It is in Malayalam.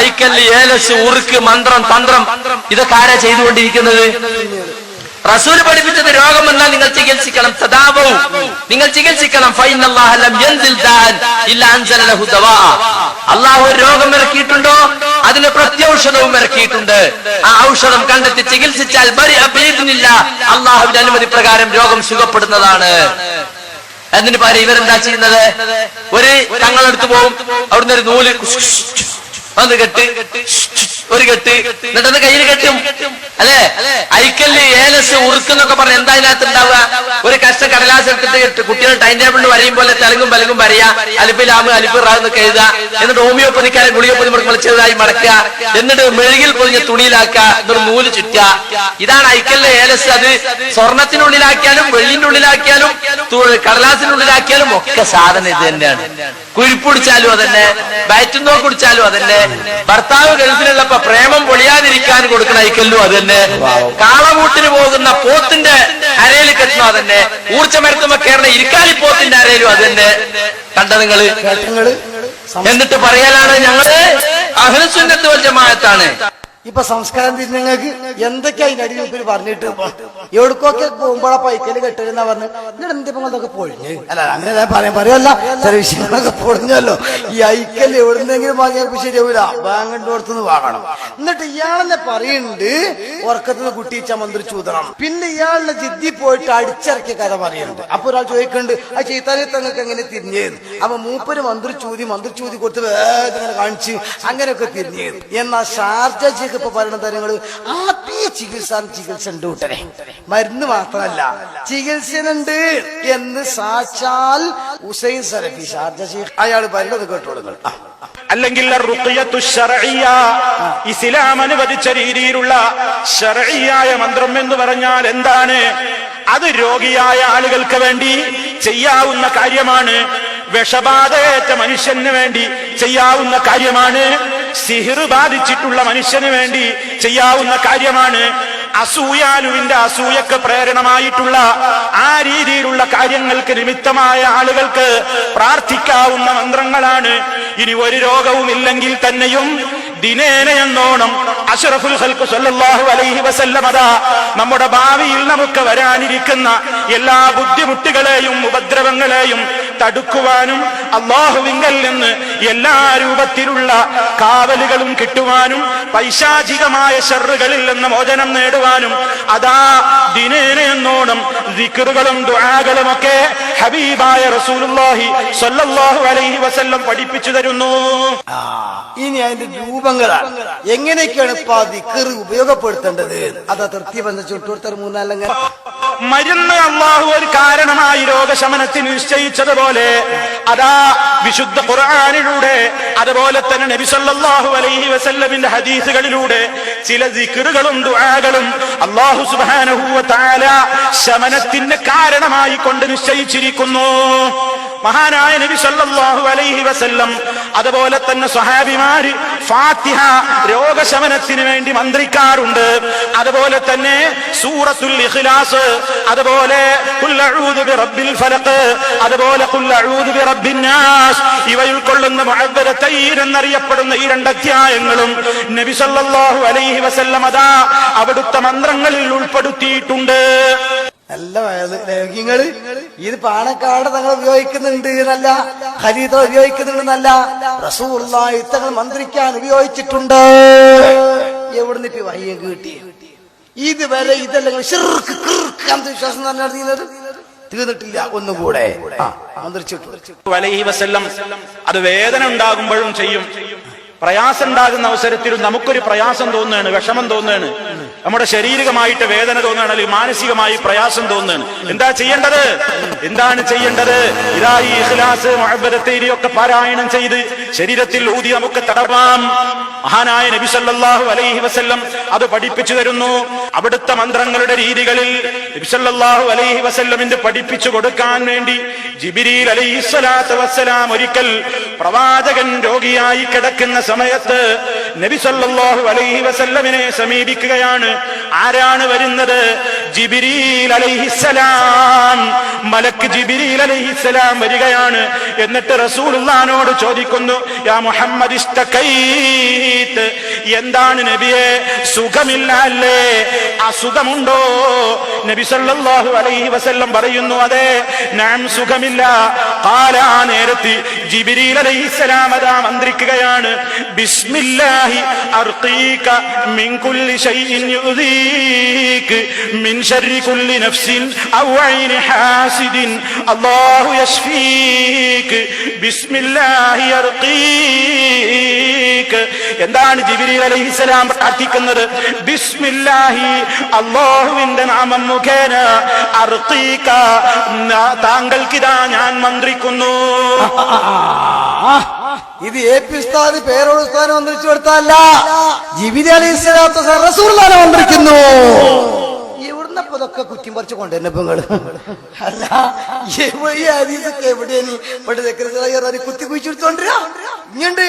ഐക്കല്ല്, ഏലസ്, ഉറുക്ക്, മന്ത്രം, തന്ത്രം ഇതൊക്കെ ആരാ ചെയ്തുകൊണ്ടിരിക്കുന്നത്? റസൂൽ പഠിപ്പിച്ചത് രോഗം വന്നാൽ നിങ്ങൾ ചികിത്സിക്കണം. തദാവൂ, നിങ്ങൾ ചികിത്സിക്കണം. ഫഇന്നല്ലാഹ ലം യൻസിൽ ദാഅൻ ഇല്ലാ അൻസല ലഹു ദവാ. അല്ലാഹു ഒരു രോഗം ഇറക്കിയിട്ടുണ്ടോ അതിന് പ്രത്യൗഷധവും ഇറക്കിയിട്ടുണ്ട്. ആ ഔഷധം കണ്ടെത്തി ചികിത്സിച്ചാൽ അല്ലാഹുവിന്റെ അനുമതി പ്രകാരം രോഗം സുഖപ്പെടുന്നതാണ്. അതിന് പകരം ഇവരെന്താ ചെയ്യുന്നത്? ഒരു തങ്ങളെടുത്ത് പോകും, അവിടുന്ന് ഒരു നൂല് ഒന്ന് കെട്ട്, ഒരു കെട്ട്, എന്നിട്ടത് കയ്യിൽ കെട്ടും. അല്ലെ, ഐക്കല്ല്, ഏലസ്, ഉറുക്കെന്നൊക്കെ പറഞ്ഞ എന്താ ഇതിനകത്ത് ഉണ്ടാവുക? ഒരു കഷ്ട കടലാസ് എടുത്തിട്ട് കുട്ടികൾ ടൈം ടേബിളിൽ വരയും പോലെ തെലുങ്കും പലകും വരയാ, അലിഫ് ലാമ് അലിഫ് റാ എന്നൊക്കെ എഴുതുക. എന്നിട്ട് ഹോമിയോപ്പതിക്കാരെ ഗുളികപ്പൊതി മുളിച്ചതായി മടക്കുക, എന്നിട്ട് മെഴുകിൽ പൊതിഞ്ഞ തുണിയിലാക്കുക, എന്നിട്ട് നൂല് ചുറ്റുക. ഇതാണ് ഐക്കല്ല്, ഏലസ്. അത് സ്വർണത്തിനുള്ളിലാക്കിയാലും വെള്ളിന്റെ ഉള്ളിലാക്കിയാലും കടലാസിനുള്ളിലാക്കിയാലും ഒക്കെ സാധനം ഇത് തന്നെയാണ്. കുഴിപ്പിടിച്ചാലും അതന്നെ, വയറ്റുന്നോ കുടിച്ചാലും അതന്നെ. ഭർത്താവ് ഗൾഫിലുള്ളപ്പോ പ്രേമം പൊളിയാതിരിക്കാൻ കൊടുക്കുന്ന ഐക്കല്ലും അതന്നെ. കാളകൂട്ടിന് പോകുന്ന പോത്തിന്റെ അരയിൽ കെട്ടണോ അതന്നെ. ഊർജ്ജമരത്തുമ്പോ കയറുന്ന ഇരിക്കാലിപ്പോത്തിന്റെ അരയിലും അതന്നെ. കണ്ട നിങ്ങള്? എന്നിട്ട് പറയലാണ് ഞങ്ങള് അഹ്ലുസുന്നത്ത് വൽ ജമാഅത്താണ്. ഇപ്പൊ സംസ്കാരം നിങ്ങൾക്ക് എന്തൊക്കെയാ അതിന്റെ അടിയിൽ പറഞ്ഞിട്ട് എവിടേക്കൊക്കെ പോകുമ്പോഴാ പൈക്കല് കെട്ടരുന്ന പറഞ്ഞ് എന്നിട്ട് എന്തിപ്പൊക്കെ പൊഴിഞ്ഞ് അല്ല അങ്ങനെ പറയല്ല. ചില വിഷയങ്ങളൊക്കെ പൊളിഞ്ഞല്ലോ. ഈ ഐക്കല് എവിടുന്നെങ്കിലും വാങ്ങിയപ്പോ ശരിയാവൂല, ബാങ്കിന്റെ അടുത്തുനിന്ന് വാങ്ങണം. എന്നിട്ട് ഇയാളെന്നെ പറയുന്നുണ്ട് ഉറക്കത്തുനിന്ന് കുട്ടിയിച്ച മന്ത്രിച്ചൂതണം. പിന്നെ ഇയാളുടെ ജിദ്ദി പോയിട്ട് അടിച്ചിറക്കിയ കഥ പറയുന്നുണ്ട്. അപ്പൊ ഒരാൾ ചോദിക്കുന്നുണ്ട് ആ ചീത്താനെ തങ്ങൾക്ക് എങ്ങനെ തിരിഞ്ഞേന്ന്. അപ്പൊ മൂപ്പര് മന്ത്രിച്ചൂതി കൊടുത്ത് വേദന കാണിച്ച് അങ്ങനെയൊക്കെ തിരിഞ്ഞേന്ന്. എന്നാ ഷാർജ ഇപ്പൊ പറയുന്ന തരങ്ങള് ആത്മീയ ചികിത്സ ഉണ്ട് കൂട്ടരെ. മരുന്ന് മാത്രമല്ല ചികിത്സനുണ്ട് എന്ന് സാക്ഷാൽ ഹുസൈൻ സലഫി ഷാർജ ശൈഖ് അയാൾ പറയുന്നത് കേട്ടോളുകൾ. അല്ലെങ്കിൽ ഇസ്ലാം അനുവദിച്ച രീതിയിലുള്ള ശർഈയായ മന്ത്രം എന്ന് പറഞ്ഞാൽ എന്താണ്? അത് രോഗിയായ ആളുകൾക്ക് വേണ്ടി ചെയ്യാവുന്ന കാര്യമാണ്. വിഷബാധയേറ്റ മനുഷ്യന് വേണ്ടി ചെയ്യാവുന്ന കാര്യമാണ്. സിഹിർ ബാധിച്ചിട്ടുള്ള മനുഷ്യന് വേണ്ടി ചെയ്യാവുന്ന കാര്യമാണ്. അസൂയാലുവിന്റെ അസൂയക്ക് പ്രേരണമായിട്ടുള്ള ആ രീതിയിലുള്ള കാര്യങ്ങൾക്ക് നിമിത്തമായ ആളുകൾക്ക് പ്രാർത്ഥിക്കാവുന്ന മന്ത്രങ്ങളാണ്. ഇനി ഒരു രോഗവും ഇല്ലെങ്കിൽ തന്നെയും ദിനേന എന്നോണം അഷ്റഫുൽ ഖൽഖ് സല്ലല്ലാഹു അലൈഹി വസല്ലം അതാ നമ്മുടെ ഭാവിയിൽ നമുക്ക് വരാനിരിക്കുന്ന എല്ലാ ബുദ്ധിമുട്ടുകളെയും ഉപദ്രവങ്ങളെയും തടുക്കുവാനും അല്ലാഹുവിങ്കൽ നിന്ന് എല്ലാ രൂപത്തിലുള്ള കാവലുകളും കിട്ടുവാനും പൈശാചികമായ ശർറുകളിൽ നിന്ന് മോചനം നേടുവാനും അതാ ദിനേന എന്നോണം ദിക്റുകളും ദുആകളും ഒക്കെ ഹബീബായ റസൂലുള്ളാഹി സ്വല്ലല്ലാഹു അലൈഹി വസല്ലം പഠിപ്പിച്ചു തരുന്നു. ഇനി അതിന്റെ രൂപങ്ങളാണ് എങ്ങനെയൊക്കെയാണ് ഇപ്പൊ ദിക്ർ ഉപയോഗപ്പെടുത്തേണ്ടത്. അതാ തൃപ്തി ബന്ധിച്ചുകൊടുത്ത മൂന്നാലങ്ങൾ മരുന്ന് അല്ലാഹു ഒരു കാരണമായി രോഗശമനത്തിന് നിശ്ചയിച്ചതുപോലെ അതാ വിശുദ്ധ ഖുർആനിലൂടെ അതുപോലെ തന്നെ നബി സല്ലല്ലാഹു അലൈഹി വസല്ലമിന്റെ ഹദീസുകളിലൂടെ ചില ദിക്റുകളും ദുആകളും അല്ലാഹു സുബ്ഹാനഹു വ തആല ശമനത്തിന് കാരണമായി കൊണ്ട് നിശ്ചയിച്ചിരിക്കുന്നു. മഹാനായ നബി സല്ലല്ലാഹു അലൈഹി വസല്ലം അതുപോലെ തന്നെ സ്വഹാബിമാര് ഫാത്തിഹ രോഗശമനത്തിന് വേണ്ടി മന്ത്രിക്കാറുണ്ട്. അതുപോലെ തന്നെ സൂറത്തുൽ ഇഖ്ലാസ്, അതുപോലെ ഖുൽ അഊദു ബിറബ്ബിൽ ഫലഖ്, അതുപോലെ ഖുൽ അഊദു ബിറബ്ബിൻ നാസ് ഇവ ഉൾക്കൊള്ളുന്ന മുഅവ്വദതൈൻ എന്നറിയപ്പെടുന്ന ഈ രണ്ട് അധ്യായങ്ങളും നബി സല്ലല്ലാഹു അലൈഹി വസല്ലം അതാ അവിടുത്തെ മന്ത്രങ്ങളിൽ ഉൾപ്പെടുത്തിയിട്ടുണ്ട്. നല്ല ലേഖ്യങ്ങള് ഇത് പാണക്കാട് തങ്ങൾ ഉപയോഗിക്കുന്നുണ്ട് എന്നല്ല, ഖലീദ ഉപയോഗിക്കുന്നുണ്ട് എന്നല്ല, റസൂലുള്ളാഹി തങ്ങൾ മന്ത്രിക്കാൻ ഉപയോഗിച്ചിട്ടുണ്ട്. എവിടുന്ന് ഇപ്പൊ വയ്യ കിട്ടി? ഇതുവരെ ഇതല്ലെങ്കിൽ വിശ്വാസം നടന്നത് തീർന്നിട്ടില്ല. ഒന്നുകൂടെ മന്ത്രിച്ചിട്ടു അലൈഹി വസല്ലം അത് വേദന ഉണ്ടാകുമ്പോഴും ചെയ്യും. പ്രയാസം ഉണ്ടാകുന്ന അവസരത്തിലും നമുക്കൊരു പ്രയാസം തോന്നുകയാണ്, വിഷമം തോന്നുകയാണ്, നമ്മുടെ ശാരീരികമായിട്ട് വേദന തോന്നുകയാണ്, അല്ലെങ്കിൽ മാനസികമായി പ്രയാസം തോന്നുകയാണ്. എന്താ ചെയ്യേണ്ടത്? എന്താണ് ചെയ്യേണ്ടത്? ഇതാ ഈ ഇഖ്ലാസ് മുഅവ്വദതൈൻ ഒക്കെ പാരായണം ചെയ്ത് ശരീരത്തിൽ ഊതി നമുക്ക് തടവാം. മഹാനായ നബി സല്ലല്ലാഹു അലൈഹി വസല്ലം അത് പഠിപ്പിച്ചു തരുന്നു. അവിടുത്തെ മന്ത്രങ്ങളുടെ രീതികളിൽ നബി സല്ലല്ലാഹു അലൈഹി വസല്ലമിന്റെ പഠിപ്പിച്ചു കൊടുക്കാൻ വേണ്ടി ജിബ്രീൽ അലൈഹിസ്സലാത്തു വസ്സലാം ഒരിക്കൽ പ്രവാചകൻ രോഗിയായി കിടക്കുന്ന സമയത്ത് നബി സല്ലല്ലാഹു അലൈഹി വസല്ലമിനെ സമീപിക്കുകയാണ്. ആരാണ് വരുന്നത്? ജിബ്രീൽ അലൈഹിസ്സലാം, മലക്ക് ജിബ്രീൽ അലൈഹിസ്സലാം വരികയാണ്. എന്നിട്ട് റസൂലുള്ളാഹിനോട് ചോദിക്കുന്നു, യാ മുഹമ്മദ് ഇസ്തകൈത്, എന്താണ് നബിയെ സുഖമില്ല അല്ലേ, അസുഖമുണ്ടോ? നബി സല്ലല്ലാഹു അലൈഹി വസല്ലം പറയുന്നു, അതെ ഞാൻ സുഖമില്ല. ഖാല, ആ നേരത്ത് ജിബ്രീൽ അലൈഹിസ്സലാം അതാ മന്ത്രിക്കുകയാണ്, ബിസ്മില്ലാഹി അർഖീക മിൻ കുല്ലി ശൈഇൻ യുദീക മിൻ ശർരി കുല്ലി നഫ്സിൻ ഔ ഐനി ഹാസിദിൻ അല്ലാഹു യശ്ഫീക ബിസ്മില്ലാഹി അർഖീക. എന്താണ് ജിബ്രീൽ അലൈഹിസ്സലാം പ്രാർത്ഥിക്കുന്നത്? ബിസ്മില്ലാഹി, അല്ലാഹുവിന്റെ നാമം മുഖേന, അർഖീക, താങ്കൾക്കിതാ ഞാൻ മന്ത്രിക്കുന്നു. ഇത് എ പി ഉസ്താദ് പേരോട് ഉസ്താദിനെ മന്ത്രിച്ചു കൊടുത്തല്ല, ജിബ്രീൽ അലൈഹിസ്സലാത്തു വസ്സലാം റസൂലുള്ളാഹിനെ മന്ത്രിക്കുന്നു. എവിടുന്നപ്പോ ഇതൊക്കെ കുറ്റി പറിച്ച് കൊണ്ടുവരുന്നപ്പോ നിങ്ങള്? അല്ല, ഈ ഹദീസൊക്കെ എവിടെയാണ്? ഇവിടെ കുത്തി കുഴിച്ചെടുത്തോണ്ടിരാ ഇങ്ങണ്ട്